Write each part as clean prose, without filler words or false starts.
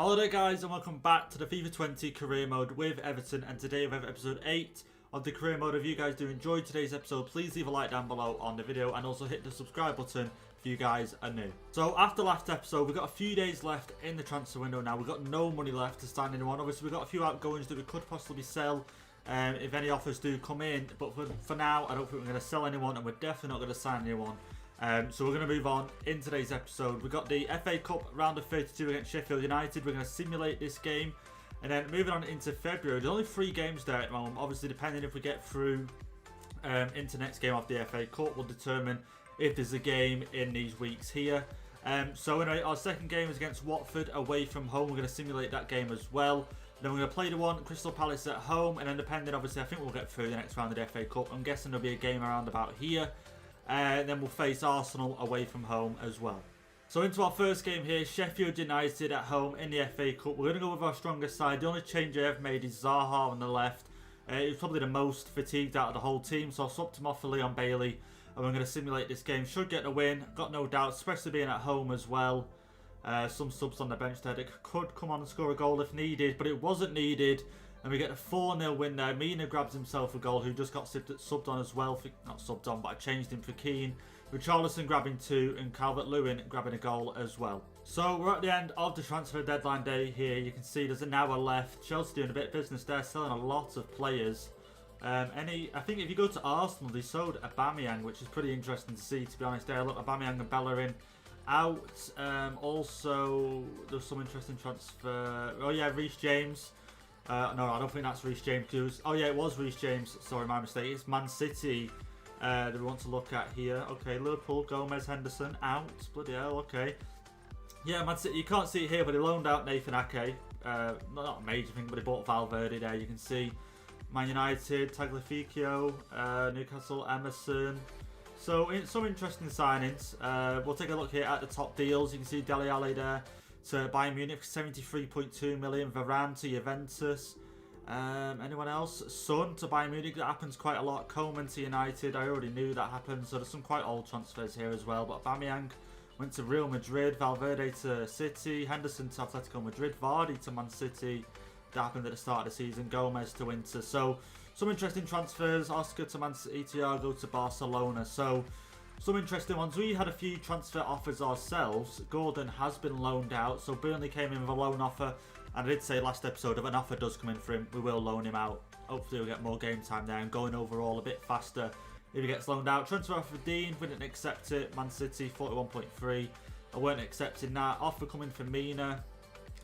Hello there guys and welcome back to the FIFA 20 career mode with Everton, and today we have episode 8 of the career mode. If you guys do enjoy today's episode, please leave a like down below on the video and also hit the subscribe button if you guys are new. So after last episode, we've got a few days left in the transfer window now. We've got no money left to sign anyone. Obviously we've got a few outgoings that we could possibly sell if any offers do come in, but for now I don't think we're going to sell anyone, and we're definitely not going to sign anyone. So we're going to move on in today's episode. We've got the FA Cup round of 32 against Sheffield United. We're going to simulate this game. And then moving on into February, there's only 3 games there at the moment. Obviously, depending if we get through into next game of the FA Cup, will determine if there's a game in these weeks here. So anyway, our second game is against Watford away from home. We're going to simulate that game as well. Then we're going to play the one Crystal Palace at home. And then depending, obviously, I think we'll get through the next round of the FA Cup. I'm guessing there'll be a game around about here. And then we'll face Arsenal away from home as well. So into our first game here, Sheffield United at home in the FA Cup. We're going to go with our strongest side. The only change I have made is Zaha on the left. He's probably the most fatigued out of the whole team, so I swapped him off for Leon Bailey. And we're going to simulate this game. Should get the win, got no doubt, especially being at home as well. Some subs on the bench there that could come on and score a goal if needed, but it wasn't needed. And we get a 4-0 win there. Mina grabs himself a goal, who just got subbed on as well. Not subbed on, but I changed him for Keane. With Charlison grabbing 2 and Calvert-Lewin grabbing a goal as well. So we're at the end of the transfer deadline day here. You can see there's an hour left. Chelsea doing a bit of business there, selling a lot of players. I think if you go to Arsenal, they sold Aubameyang, which is pretty interesting to see, to be honest. There, look, Aubameyang and Bellerin out. Also, there's some interesting transfer. Oh yeah, Reece James. No, I don't think that's Reece James. Oh yeah, it was Reece James. Sorry, my mistake. It's Man City that we want to look at here. Okay, Liverpool, Gomez, Henderson out. Bloody hell, okay. Yeah, Man City, you can't see it here, but he loaned out Nathan Ake. Not a major thing, but he bought Valverde there, you can see. Man United, Tagliafico, Newcastle, Emerson. So, some interesting signings. We'll take a look here at the top deals. You can see Dele Alli there to Bayern Munich, 73.2 million. Varane to Juventus. Anyone else? Son to Bayern Munich. That happens quite a lot. Coleman to United. I already knew that happened. So there's some quite old transfers here as well. But Aubameyang went to Real Madrid. Valverde to City. Henderson to Atletico Madrid. Vardy to Man City. That happened at the start of the season. Gomez to Inter. So some interesting transfers. Oscar to Man City. Thiago to Barcelona. So some interesting ones. We had a few transfer offers ourselves. Gordon has been loaned out. So Burnley came in with a loan offer. And I did say last episode, if an offer does come in for him, we will loan him out. Hopefully we'll get more game time there and going overall a bit faster if he gets loaned out. Transfer offer for Dean, we didn't accept it. Man City, 41.3. I weren't accepting that. Offer coming for Mina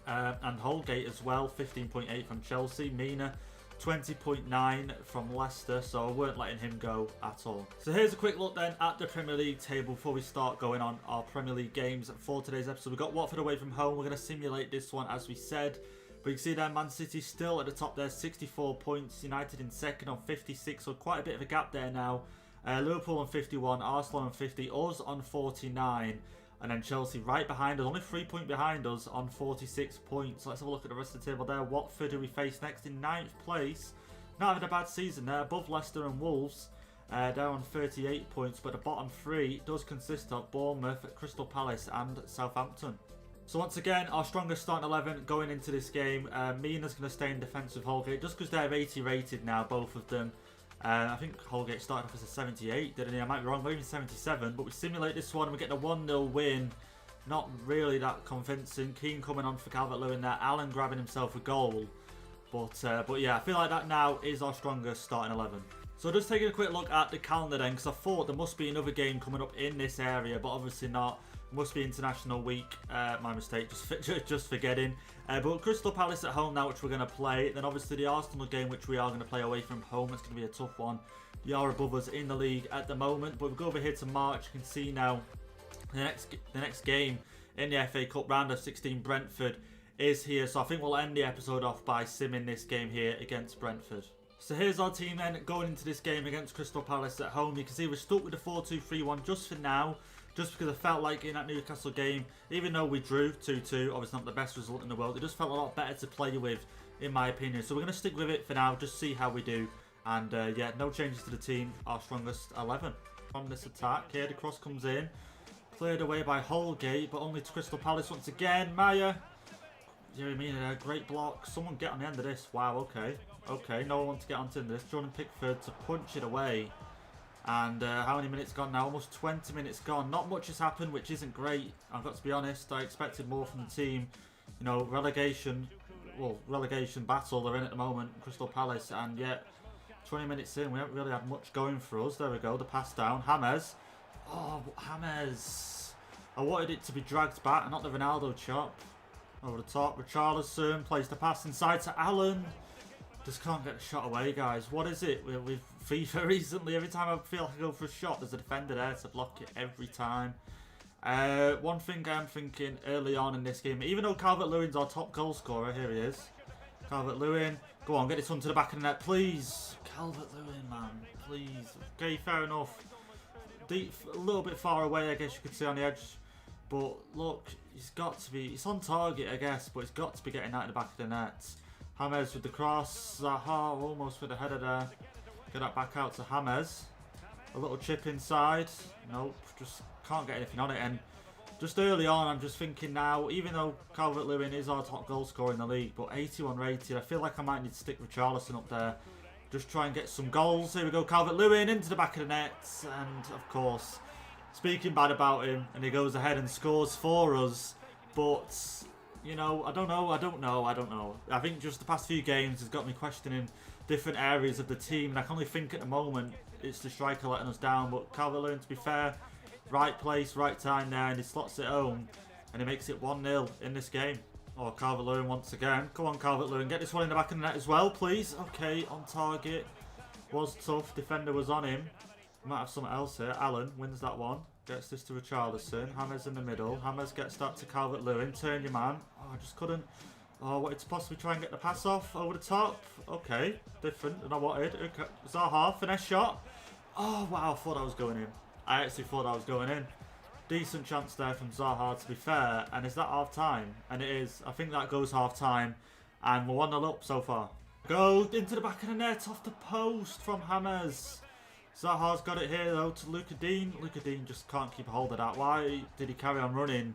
and Holgate as well, 15.8 from Chelsea. Mina, 20.9 from Leicester, so I weren't letting him go at all. So here's a quick look then at the Premier League table before we start going on our Premier League games for today's episode. We've got Watford away from home. We're going to simulate this one as we said. But you can see there, Man City still at the top there, 64 points. United in second on 56, so quite a bit of a gap there now. Liverpool on 51, Arsenal on 50, us on 49. And then Chelsea right behind us, only 3 points behind us on 46 points. Let's have a look at the rest of the table there. Watford, who we face next in 9th place. Not having a bad season there, above Leicester and Wolves. Down on 38 points, but the bottom 3 does consist of Bournemouth, Crystal Palace and Southampton. So once again, our strongest starting 11 going into this game. Mina's going to stay in defence with Holgate, just because they're 80 rated now, both of them. I think Holgate started off as a 78, didn't he? I might be wrong, maybe 77, but we simulate this one, we get the 1-0 win. Not really that convincing. Keane coming on for Calvert-Lewin there, Allen grabbing himself a goal. But yeah, I feel like that now is our strongest starting 11. So just taking a quick look at the calendar then, because I thought there must be another game coming up in this area, but obviously not. Must be international week. My mistake, just forgetting. But Crystal Palace at home now, which we're going to play. Then obviously the Arsenal game, which we are going to play away from home. It's going to be a tough one. They are above us in the league at the moment. But we go over here to March. You can see now the next game in the FA Cup round of 16, Brentford, is here. So I think we'll end the episode off by simming this game here against Brentford. So here's our team then going into this game against Crystal Palace at home. You can see we're stuck with the 4-2-3-1 just for now. Just because I felt like in that Newcastle game, even though we drew 2-2, obviously not the best result in the world, it just felt a lot better to play with, in my opinion. So we're going to stick with it for now, just see how we do. And yeah, no changes to the team, our strongest 11. On this attack here, the cross comes in. Cleared away by Holgate, but only to Crystal Palace once again. Maya You know what I mean? A great block. Someone get on the end of this. Wow, okay. Okay, no one wants to get onto this. Jordan Pickford to punch it away. And how many minutes gone now? Almost 20 minutes gone. Not much has happened, which isn't great. I've got to be honest. I expected more from the team. You know, relegation battle they're in at the moment, Crystal Palace. And yet, 20 minutes in, we haven't really had much going for us. There we go, the pass down. James. Oh, James. I wanted it to be dragged back, not the Ronaldo chop. Over the top. Richarlison plays the pass inside to Allen. Just can't get a shot away, guys. What is it with FIFA recently? Every time I feel like I go for a shot, there's a defender there to block it every time. One thing I'm thinking early on in this game, even though Calvert-Lewin's our top goal scorer, here he is. Calvert-Lewin, go on, get this one to the back of the net, please. Calvert-Lewin, man, please. Okay, fair enough. Deep, a little bit far away, I guess you could see on the edge. But look, he's got to be, it's on target, I guess, but he's got to be getting that in the back of the net. James with the cross. Zaha almost with the header there. Get that back out to James. A little chip inside. Nope, just can't get anything on it. And just early on, I'm just thinking now, even though Calvert-Lewin is our top goal scorer in the league, but 81 rated, I feel like I might need to stick Richarlison up there. Just try and get some goals. Here we go, Calvert-Lewin into the back of the net. And of course, speaking bad about him, and he goes ahead and scores for us. But you know, I don't know. I think just the past few games has got me questioning different areas of the team, and I can only think at the moment it's the striker letting us down. But Calvert-Lewin, to be fair, right place, right time there, and he slots it home, and he makes it 1-0 in this game. Oh, Calvert-Lewin once again. Come on, Calvert-Lewin, get this one in the back of the net as well, please. Okay, on target. Was tough, defender was on him. Might have something else here. Allen wins that one. Gets this to Richarlison. James in the middle. James gets that to Calvert-Lewin. Turn your man. Oh, I just couldn't. Oh, I wanted to possibly try and get the pass off over the top. Okay, different than I wanted. Okay. Zaha, finesse shot. Oh, wow, I thought I was going in. I actually thought I was going in. Decent chance there from Zaha, to be fair. And is that half time? And it is. I think that goes half time. And we're 1-0 up so far. Go into the back of the net, off the post from James. Zaha's got it here though to Luca Dean. Luca Dean just can't keep a hold of that. Why did he carry on running?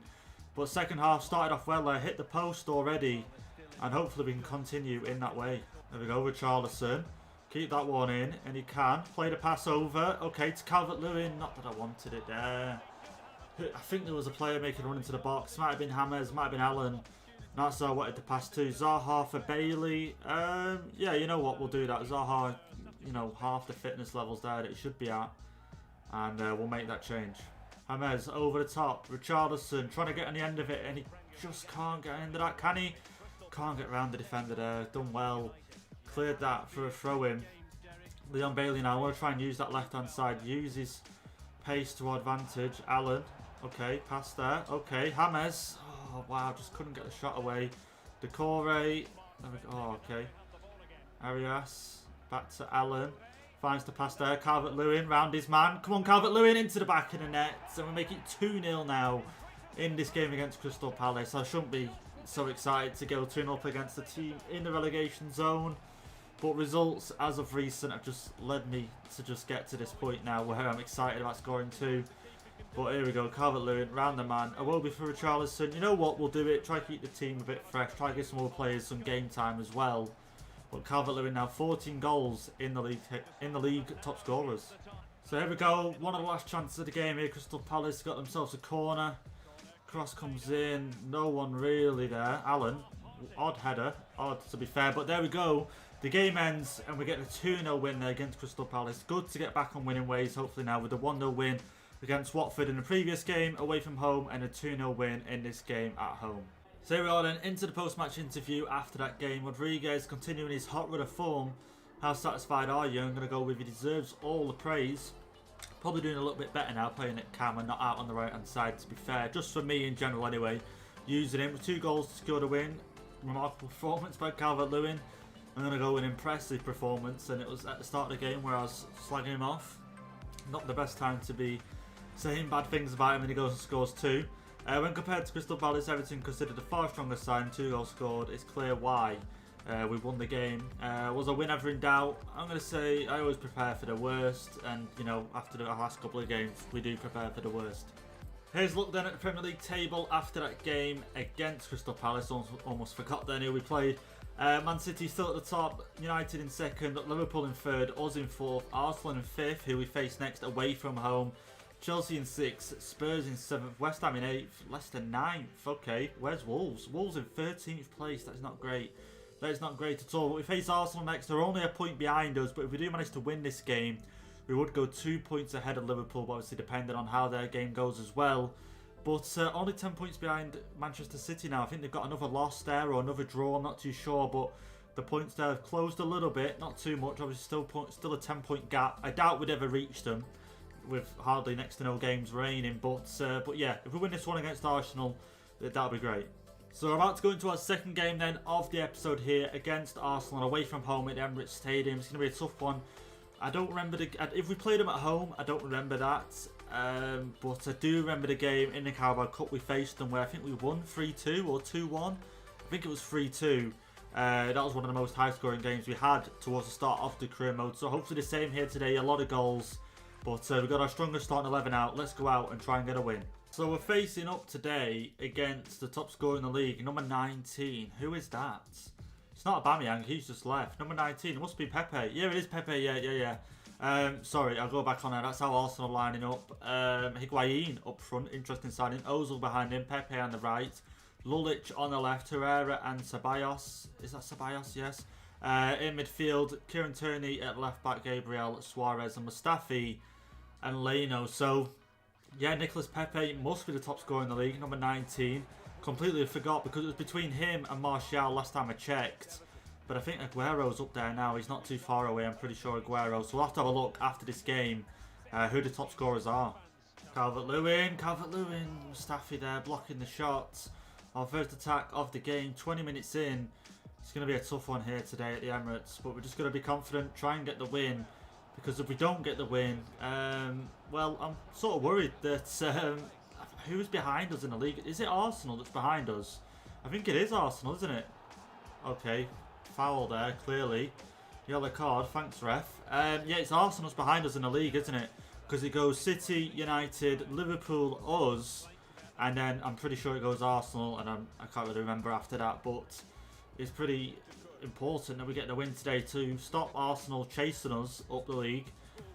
But second half started off well there. Hit the post already. And hopefully we can continue in that way. There we go, Richarlison. Keep that one in. And he can. Play the pass over. Okay, to Calvert-Lewin. Not that I wanted it there. I think there was a player making a run into the box. Might have been James. Might have been Allen. That's who I wanted to pass to. Zaha for Bailey. Yeah, you know what? We'll do that. Zaha, you know, half the fitness levels there that it should be at. And we'll make that change. James over the top. Richarlison trying to get on the end of it. And he just can't get into that, can he? Can't get around the defender there. Done well. Cleared that for a throw-in. Leon Bailey now. I want to try and use that left-hand side. Use his pace to our advantage. Allen. Okay, pass there. Okay, James. Oh, wow, just couldn't get the shot away. Decore. There we go. Oh, okay. Arias. Back to Allen. Finds the pass there. Calvert-Lewin round his man. Come on, Calvert-Lewin into the back of the net. And we make it 2-0 now in this game against Crystal Palace. I shouldn't be so excited to go 2-0 up against the team in the relegation zone. But results as of recent have just led me to just get to this point now where I'm excited about scoring 2. But here we go, Calvert-Lewin, round the man. Iwobi for Richarlison. You know what, we'll do it. Try to keep the team a bit fresh. Try to give some more players some game time as well. But Calvert-Lewin now 14 goals in the league top scorers. So here we go, one of the last chances of the game here. Crystal Palace got themselves a corner. Cross comes in, no one really there. Allen, odd header, odd to be fair, but there we go. The game ends and we get a 2-0 win there against Crystal Palace. Good to get back on winning ways, hopefully now with a 1-0 win against Watford in the previous game away from home and a 2-0 win in this game at home. So here we are then, into the post-match interview after that game. Rodriguez continuing his hot run of form. How satisfied are you? I'm going to go with he deserves all the praise. Probably doing a little bit better now, playing at cam and not out on the right-hand side, to be fair. Just for me in general anyway. Using him with 2 goals to secure the win. Remarkable performance by Calvert-Lewin. I'm going to go with an impressive performance, and it was at the start of the game where I was slagging him off. Not the best time to be saying bad things about him, and he goes and scores 2. When compared to Crystal Palace, Everton considered a far stronger side. 2 goals scored. It's clear why we won the game. Was a win ever in doubt? I'm going to say I always prepare for the worst, and you know, after the last couple of games, we do prepare for the worst. Here's a look then at the Premier League table after that game against Crystal Palace. Almost forgot then who we played. Man City still at the top, United in second, Liverpool in third, us in fourth, Arsenal in fifth, who we face next away from home, Chelsea in sixth, Spurs in seventh, West Ham in eighth, Leicester ninth. Okay, where's Wolves? Wolves in 13th place. That's not great. That is not great at all. But we face Arsenal next. They're only a point behind us, but if we do manage to win this game, we would go 2 points ahead of Liverpool, but obviously depending on how their game goes as well. But only 10 points behind Manchester City now. I think they've got another loss there or another draw. I'm not too sure, but the points there have closed a little bit. Not too much. Obviously, still a 10-point gap. I doubt we'd ever reach them with hardly next to no games remaining. But yeah, if we win this one against Arsenal, that'll be great. So we're about to go into our second game then of the episode here against Arsenal away from home at the Emirates Stadium. It's going to be a tough one. I don't remember if we played them at home. I don't remember that. But I do remember the game in the Carabao Cup we faced them where I think we won 3-2 or 2-1. I think it was 3-2. That was one of the most high scoring games we had towards the start of the career mode. So hopefully the same here today, a lot of goals. But we've got our strongest starting 11 out. Let's go out and try and get a win. So we're facing up today against the top scorer in the league, number 19. Who is that? It's not Aubameyang, he's just left. Number 19, it must be Pepe. Yeah, it is Pepe, yeah. Sorry, I'll go back on there. That's how Arsenal are lining up. Higuain up front, interesting signing. Ozil behind him, Pepe on the right. Lulic on the left, Herrera and Ceballos. Is that Ceballos? Yes. In midfield, Kieran Tierney at left back, Gabriel, Suarez and Mustafi and Leno. So, yeah, Nicolas Pepe must be the top scorer in the league, number 19. Completely forgot because it was between him and Martial last time I checked. But I think Aguero's up there now. He's not too far away. I'm pretty sure Aguero. So we'll have to have a look after this game who the top scorers are. Calvert-Lewin, Mustafi there blocking the shots. Our first attack of the game, 20 minutes in. It's going to be a tough one here today at the Emirates. But we're just going to be confident, try and get the win. Because if we don't get the win, well, I'm sort of worried that who's behind us in the league? Is it Arsenal that's behind us? I think it is Arsenal, isn't it? Okay, foul there, clearly. Yellow card, thanks ref. Yeah, it's Arsenal's behind us in the league, isn't it? Because it goes City, United, Liverpool, us, and then I'm pretty sure it goes Arsenal, and I can't really remember after that, but it's pretty important that we get the win today to stop Arsenal chasing us up the league,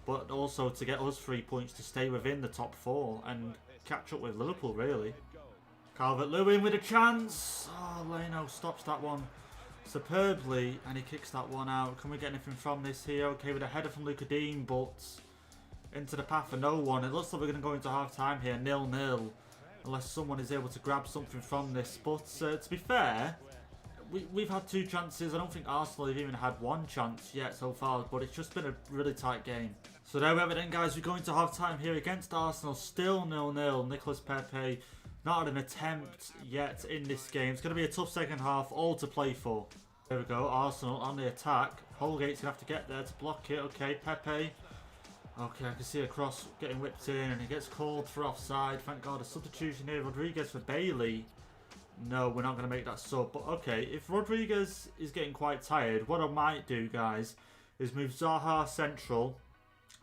but also to get us 3 points to stay within the top 4 and catch up with Liverpool, really. Calvert-Lewin with a chance. Oh, Leno stops that one superbly, and he kicks that one out. Can we get anything from this here? Okay, with a header from Luka Dean, but into the path for no one. It looks like we're going to go into half-time here, 0-0, unless someone is able to grab something from this. But to be fair, we've had 2 chances. I don't think Arsenal have even had 1 chance yet so far, but it's just been a really tight game. So there we have it then, guys. We're going to half-time here against Arsenal. Still 0-0. Nicolas Pepe not had an attempt yet in this game. It's going to be a tough second half, all to play for. There we go. Arsenal on the attack. Holgate's going to have to get there to block it. Okay, Pepe. Okay, I can see a cross getting whipped in, and he gets called for offside. Thank God. A substitution here. Rodriguez for Bailey. No, we're not going to make that sub. But okay, if Rodriguez is getting quite tired, what I might do, guys, is move Zaha central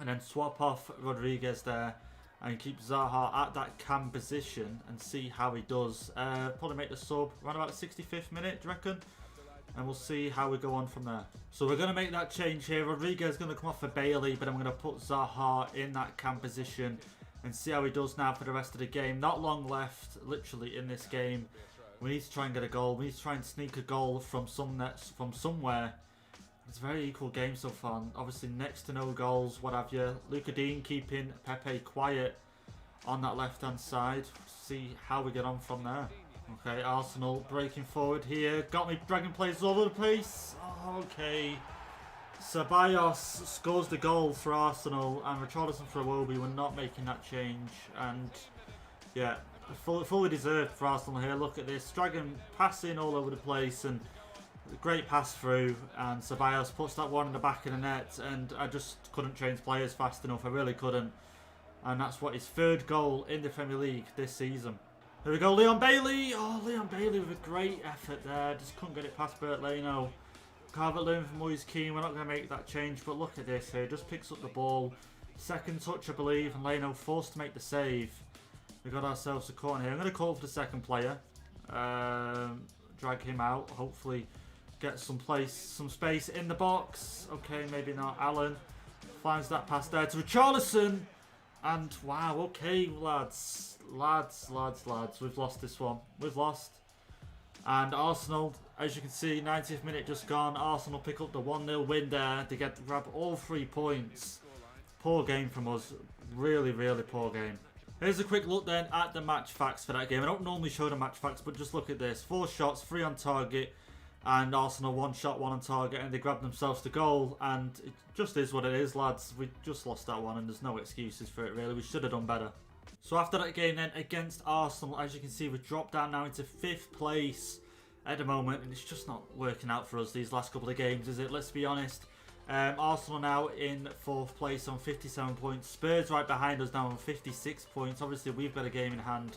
and then swap off Rodriguez there and keep Zaha at that cam position and see how he does. Probably make the sub around about the 65th minute, do you reckon? And we'll see how we go on from there. So we're going to make that change here. Rodriguez is going to come off for Bailey, but I'm going to put Zaha in that cam position and see how he does now for the rest of the game. Not long left, literally, in this game. We need to try and get a goal. We need to try and sneak a goal from somewhere. It's a very equal game so far. Obviously, next to no goals, what have you. Luka Dean keeping Pepe quiet on that left-hand side. See how we get on from there. Okay, Arsenal breaking forward here. Got me dragging players all over the place. Oh, okay. Ceballos scores the goal for Arsenal, and Richarlison for Iwobi. We're not making that change. And, yeah, fully deserved for Arsenal here. Look at this. Dragon passing all over the place, and great pass through, and Ceballos puts that one in the back of the net, and I just couldn't change players fast enough. I really couldn't. And that's what his 3rd goal in the Premier League this season. Here we go, Leon Bailey. Oh, Leon Bailey with a great effort there. Just couldn't get it past Bert Leno. Calvert-Lewin from Moise Keane. We're not going to make that change, but look at this here. Just picks up the ball. 2nd touch, I believe, and Leno forced to make the save. We got ourselves a corner here. I'm going to call for the second player. Drag him out. Hopefully get some space in the box. Okay, maybe not. Allen finds that pass there to Richarlison. And wow, okay, lads. We've lost this one. We've lost. And Arsenal, as you can see, 90th minute just gone. Arsenal pick up the 1-0 win there. They grab all 3 points. Poor game from us. Really, really poor game. Here's a quick look then at the match facts for that game. I don't normally show the match facts, but just look at this. 4 shots, 3 on target. And Arsenal 1 shot, 1 on target. And they grabbed themselves the goal. And it just is what it is, lads. We just lost that one and there's no excuses for it, really. We should have done better. So after that game then against Arsenal, as you can see, we've dropped down now into 5th place at the moment. And it's just not working out for us these last couple of games, is it? Let's be honest. Arsenal now in 4th place on 57 points. Spurs right behind us now on 56 points. Obviously, we've got a game in hand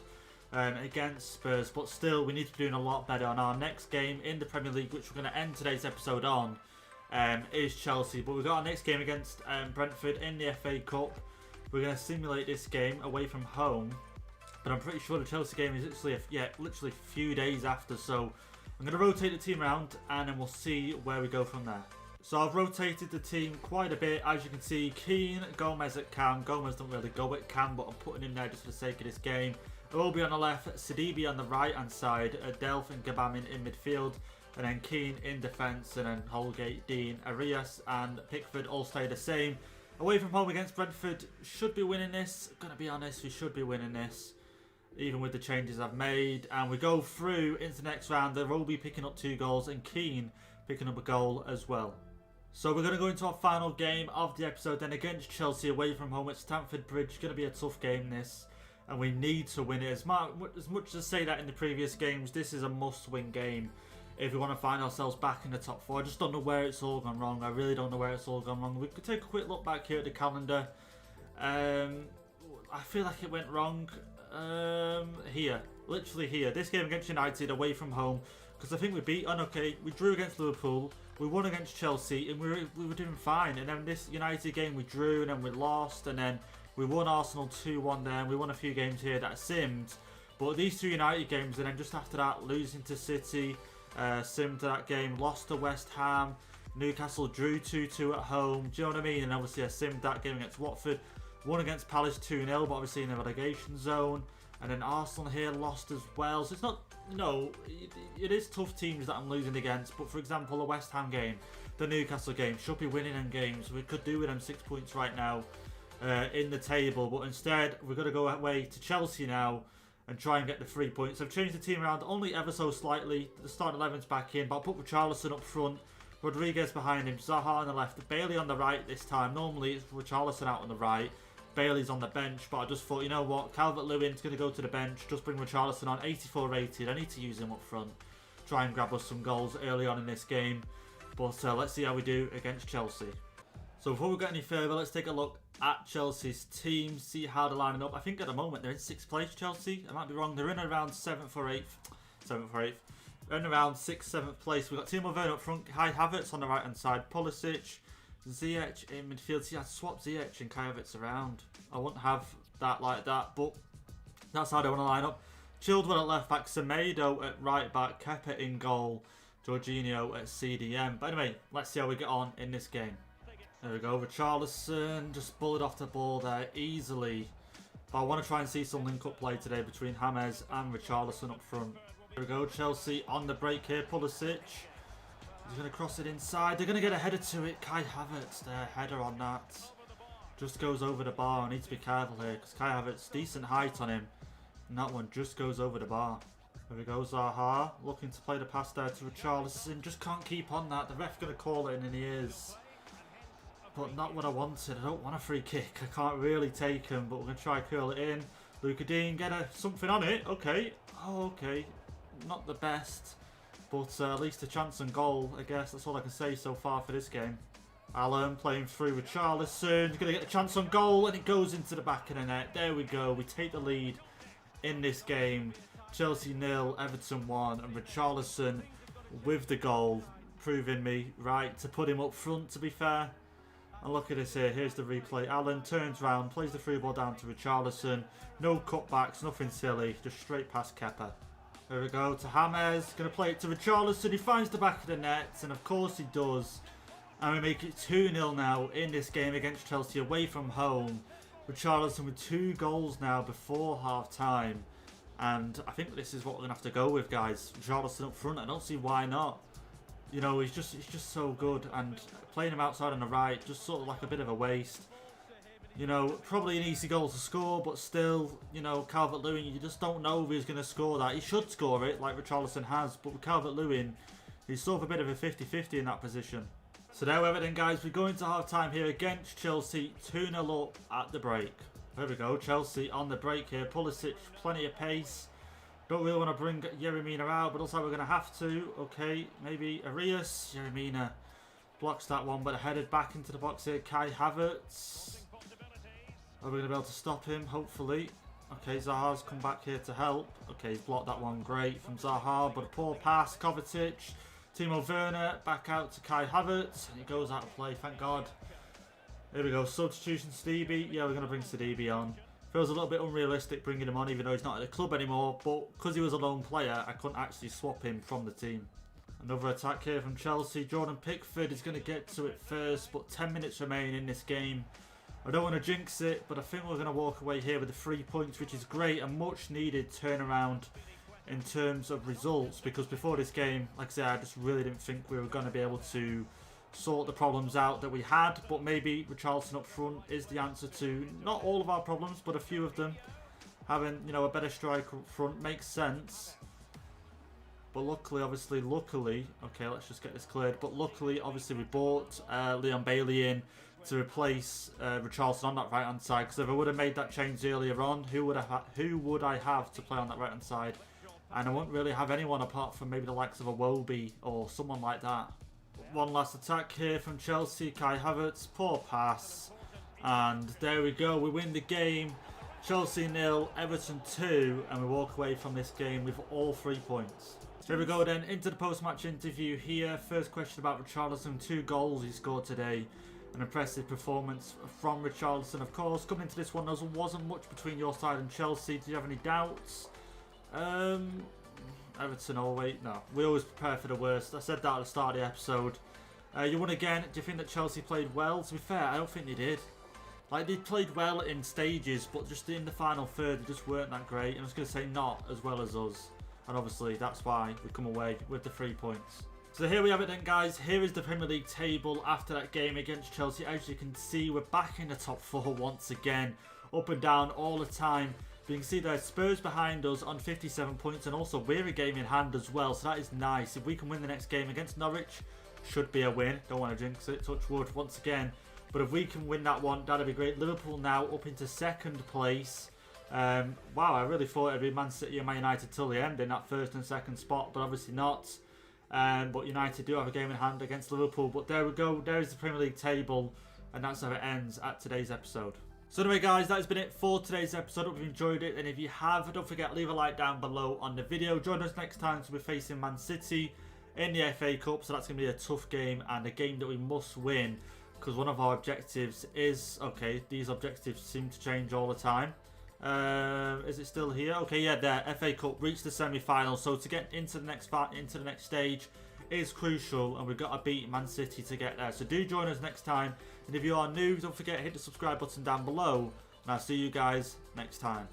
against Spurs. But still, we need to be doing a lot better on our next game in the Premier League, which we're going to end today's episode on, is Chelsea. But we've got our next game against Brentford in the FA Cup. We're going to simulate this game away from home, but I'm pretty sure the Chelsea game is literally a few days after. So I'm going to rotate the team around and then we'll see where we go from there. So I've rotated the team quite a bit. As you can see, Keane, Gomez at cam. Gomez don't really go at cam, but I'm putting him there just for the sake of this game. Iwobi on the left, Sidibe on the right hand side, Delph and Gabamin in midfield, and then Keane in defence, and then Holgate, Dean, Arias and Pickford all stay the same. Away from home against Brentford, should be winning this. Gonna be honest, we should be winning this, even with the changes I've made. And we go through into the next round. Iwobi picking up 2 goals and Keane picking up a goal as well. So we're going to go into our final game of the episode then against Chelsea away from home at Stamford Bridge. Going to be a tough game this, and we need to win it. As much as I say that in the previous games, this is a must-win game if we want to find ourselves back in the top 4. I just don't know where it's all gone wrong. I really don't know where it's all gone wrong. We could take a quick look back here at the calendar. I feel like it went wrong here. Literally here. This game against United away from home. Because I think we beat... we drew against Liverpool. We won against Chelsea. And we were doing fine. And then this United game we drew and then we lost. And then we won Arsenal 2-1 there. And we won a few games here that simmed. But these 2 United games and then just after that losing to City... simmed that game, lost to West Ham, Newcastle drew 2-2 at home, do you know what I mean? And obviously I simmed that game against Watford, won against Palace 2-0, but obviously in the relegation zone, and then Arsenal here lost as well. So it's not, it is tough teams that I'm losing against, but for example the West Ham game, the Newcastle game, should be winning them games. We could do with them 6 points right now in the table, but instead we're going to go away to Chelsea now and try and get the 3 points. I've changed the team around only ever so slightly. The starting 11's back in, but I put Richarlison up front, Rodriguez behind him, Zaha on the left, Bailey on the right this time. Normally it's Richarlison out on the right, Bailey's on the bench, but I just thought, you know what, Calvert-Lewin's going to go to the bench, just bring Richarlison on, 84 rated. I need to use him up front, try and grab us some goals early on in this game. But let's see how we do against Chelsea. So before we get any further, let's take a look at Chelsea's team, see how they're lining up. I think at the moment they're in 6th place, Chelsea. I might be wrong. They're in around 7th or 8th. They're in around 6th, 7th place. We've got Timo Werner up front, Kai Havertz on the right hand side, Pulisic, Ziyech in midfield. See, I'd swap Ziyech and Kai Havertz around. I wouldn't have that like that, but that's how they want to line up. Chilwell at left back, Semedo at right back, Kepa in goal, Jorginho at CDM. But anyway, let's see how we get on in this game. There we go, Richarlison just bullied off the ball there easily. But I want to try and see some link-up play today between James and Richarlison up front. There we go, Chelsea on the break here, Pulisic. He's going to cross it inside. They're going to get a header to it. Kai Havertz there, header on that. Just goes over the bar. I need to be careful here because Kai Havertz, decent height on him. And that one just goes over the bar. There we go, Zaha. Looking to play the pass there to Richarlison. Just can't keep on that. The ref's going to call it and he is. But not what I wanted. I don't want a free kick. I can't really take him, but we're going to try curl it in. Luka Dean, get something on it. Okay. Oh, okay. Not the best, but at least a chance and goal, I guess. That's all I can say so far for this game. Allen playing through with Richarlison. He's going to get a chance on goal, and it goes into the back of the net. There we go. We take the lead in this game. Chelsea 0, Everton 1, and Richarlison with the goal, proving me right to put him up front, to be fair. And look at this here. Here's the replay. Allen turns round, plays the through ball down to Richarlison. No cutbacks, nothing silly. Just straight past Kepa. There we go to James. Going to play it to Richarlison. He finds the back of the net. And of course he does. And we make it 2-0 now in this game against Chelsea away from home. Richarlison with 2 goals now before half time. And I think this is what we're going to have to go with, guys. Richarlison up front. I don't see why not. You know, he's just so good. And playing him outside on the right, just sort of like a bit of a waste. You know, probably an easy goal to score, but still, you know, Calvert-Lewin, you just don't know if he's going to score that. He should score it, like Richarlison has. But with Calvert-Lewin, he's sort of a bit of a 50-50 in that position. So now Everton, guys, we go into half-time here against Chelsea. 2-0 up at the break. There we go, Chelsea on the break here. Pulisic, plenty of pace. Don't really want to bring Yeremina out, but also we're going to have to. Okay, maybe Arias. Yeremina blocks that one, but headed back into the box here. Kai Havertz. Are we going to be able to stop him? Hopefully. Okay, Zaha's come back here to help. Okay, he's blocked that one. Great from Zaha, but a poor pass. Kovacic. Timo Werner back out to Kai Havertz. And he goes out of play, thank God. Here we go, substitution Stevie. Yeah, we're going to bring Stevie on. Feels a little bit unrealistic bringing him on, even though he's not at the club anymore. But because he was a lone player, I couldn't actually swap him from the team. Another attack here from Chelsea. Jordan Pickford is going to get to it first, but 10 minutes remain in this game. I don't want to jinx it, but I think we're going to walk away here with the 3 points, which is great. A much needed turnaround in terms of results, because before this game, like I said, I just really didn't think we were going to be able to sort the problems out that we had. But maybe Richarlison up front is the answer to not all of our problems, but a few of them. Having, you know, a better striker up front makes sense. But luckily, okay, let's just get this cleared. But luckily, obviously, we bought Leon Bailey in to replace Richarlison on that right hand side. Because if I would have made that change earlier on, who would I have to play on that right hand side? And I won't really have anyone apart from maybe the likes of a Wobie or someone like that. One last attack here from Chelsea. Kai Havertz, poor pass. And there we go, we win the game. Chelsea 0, Everton 2. And we walk away from this game with all 3 points. So here we go then, into the post-match interview here. First question about Richarlison. 2 goals he scored today. An impressive performance from Richarlison, of course. Coming into this one, there wasn't much between your side and Chelsea. Do you have any doubts? Everton, oh wait, no. We always prepare for the worst. I said that at the start of the episode. You won again. Do you think that Chelsea played well? To be fair, I don't think they did. Like, they played well in stages, but just in the final third, they just weren't that great. And I was going to say not as well as us. And obviously, that's why we come away with the 3 points. So here we have it then, guys. Here is the Premier League table after that game against Chelsea. As you can see, we're back in the top 4 once again. Up and down all the time. But you can see there's Spurs behind us on 57 points, and also we're a game in hand as well, so that is nice. If we can win the next game against Norwich, should be a win. Don't want to jinx it, touch wood once again. But if we can win that one, that'd be great. Liverpool now up into 2nd place. Wow, I really thought it'd be Man City and Man United till the end in that 1st and 2nd spot, but obviously not. But United do have a game in hand against Liverpool. But there we go, there is the Premier League table, and that's how it ends at today's episode. So anyway, guys, that has been it for today's episode. Hope you enjoyed it, and if you have, don't forget, leave a like down below on the video. Join us next time, so we're facing Man City in the FA Cup, so that's going to be a tough game and a game that we must win, because one of our objectives is, okay, these objectives seem to change all the time. Is it still here? Okay, yeah, there, FA Cup, reach the semi-final, so to get into the next stage is crucial, and we've got to beat Man City to get there. So do join us next time, and if you are new, don't forget to hit the subscribe button down below, and I'll see you guys next time.